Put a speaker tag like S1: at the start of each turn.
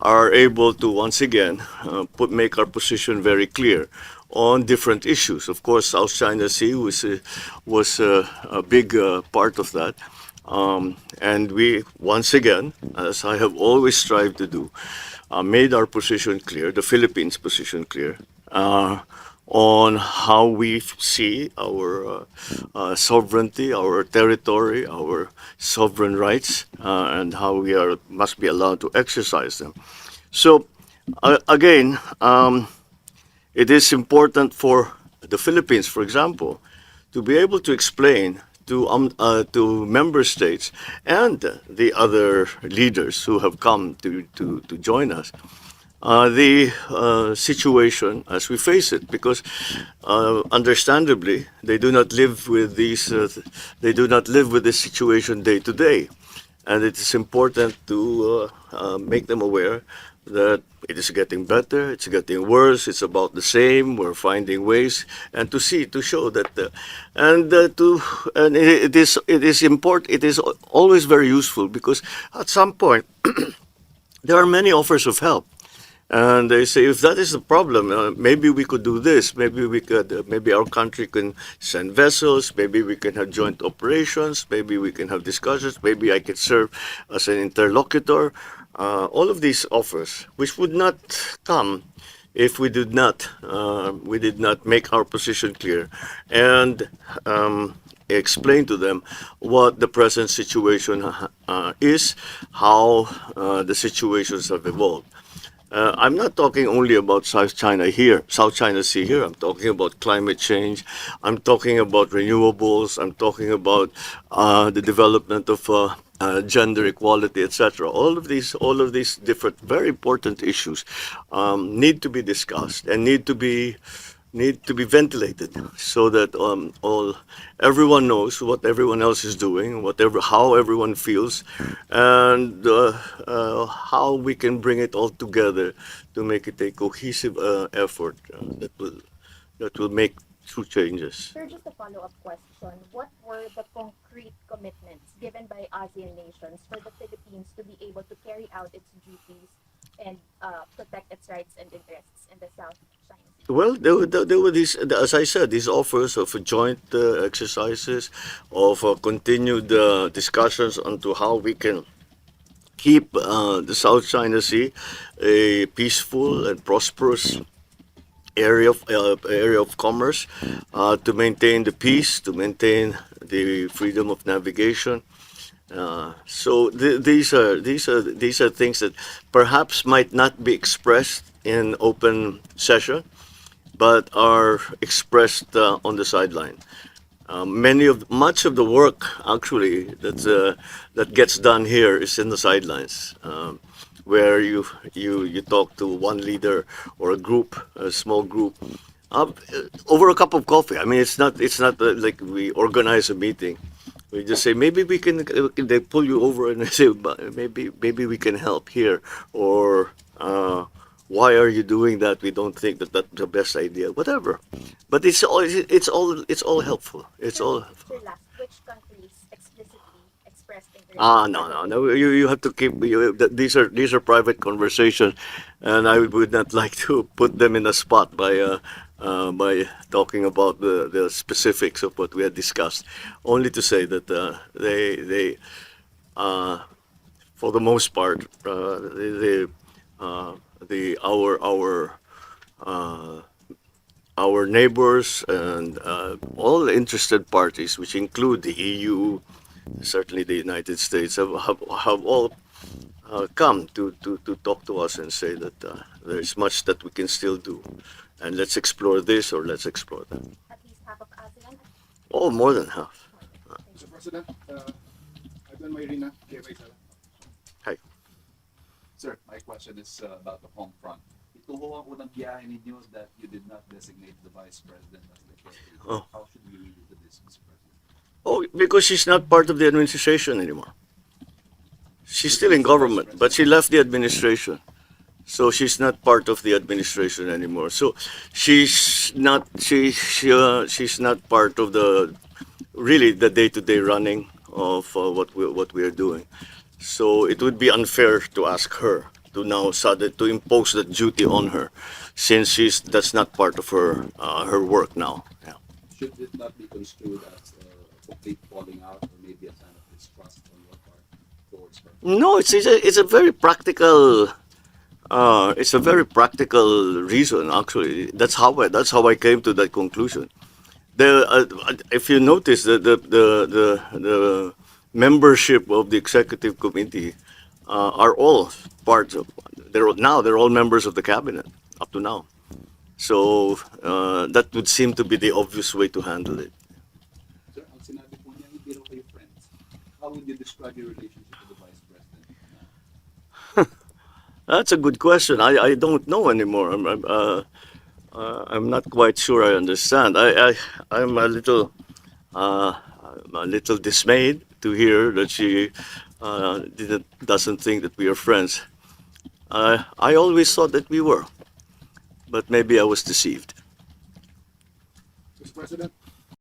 S1: are able to once again make our position very clear on different issues. Of course, South China Sea was a big part of that. And we, once again, as I have always strived to do, made our position clear, the Philippines' position clear, on how we see our sovereignty, our territory, our sovereign rights, and how we must be allowed to exercise them. So, again, it is important for the Philippines, for example, to be able to explain to member states and the other leaders who have come to join us the situation as we face it, because understandably they do not live with this situation day to day, and it is important to make them aware that it is getting better, it's getting worse, it's about the same. We're finding ways, and to show that, and it is important. It is always very useful because at some point there are many offers of help. And they say, if that is the problem, maybe we could do this. Maybe we could. Maybe our country can send vessels. Maybe we can have joint operations. Maybe we can have discussions. Maybe I could serve as an interlocutor. All of these offers, which would not come if we did not make our position clear and explain to them what the present situation is, how the situations have evolved. I'm not talking only about South China Sea here. I'm talking about climate change. I'm talking about renewables. I'm talking about the development of gender equality, etc. All of these different, very important issues need to be discussed and need to be ventilated so that everyone knows what everyone else is doing, how everyone feels, and how we can bring it all together to make it a cohesive effort that will make true changes.
S2: Sir, just a follow-up question. What were the concrete commitments given by ASEAN nations for the Philippines to be able to carry out its duties and protect its rights and interests in the South China Sea?
S1: Well, there were these, as I said, these offers of joint exercises, of continued discussions onto how we can keep the South China Sea a peaceful and prosperous area of commerce, to maintain the peace, to maintain the freedom of navigation. So these are things that perhaps might not be expressed in open session, but are expressed on the sideline. Much of the work actually that gets done here is in the sidelines, where you talk to one leader or a small group, over a cup of coffee. I mean, it's not like we organize a meeting. We just say maybe we can. They pull you over and they say maybe we can help here, or why are you doing that? We don't think that that's the best idea. Whatever, but it's all helpful. It's all helpful.
S2: Sir, last, which countries explicitly expressed interest?
S1: No. You have to keep. These are private conversations, and I would not like to put them in a spot by talking about the specifics of what we had discussed. Only to say that they for the most part, our neighbors and all interested parties, which include the EU, certainly the United States, have all come to talk to us and say that there is much that we can still do, and let's explore this or let's explore that.
S2: At least half of ASEAN?
S1: Oh, more than half.
S3: Mr. President, Adnan Mayrina, KFA Sala.
S1: Hi.
S4: Sir, my question is about the home front. Ito ho ang unang biyahe ninyo that you did not designate the Vice President as the caretaker.
S1: Oh.
S4: How should we read into this, Mr. President?
S1: Oh, because she's not part of the administration anymore. She's still in government, but she left the administration. So she's not part of the administration anymore. So she's not she's not part of the day-to-day running of what we are doing. So it would be unfair to ask her to now sudden to impose that duty on her, since that's not part of her work now. Yeah.
S4: Should it not be construed as a complete falling out or maybe a sign of distrust on your part towards her?
S1: No, it's a very practical. It's a very practical reason, actually. That's how I came to that conclusion. If you notice, the membership of the executive committee are all parts of. They're all members of the cabinet up to now. So that would seem to be the obvious way to handle it.
S4: Sir, ang sinabi po niya, hindi raw kayo friends. How would you describe your relationship with the Vice President now?
S1: That's a good question. I don't know anymore. I'm not quite sure I understand. I'm uh, a little dismayed to hear that she doesn't think that we are friends. I always thought that we were, but maybe I was deceived.
S3: Mr. President,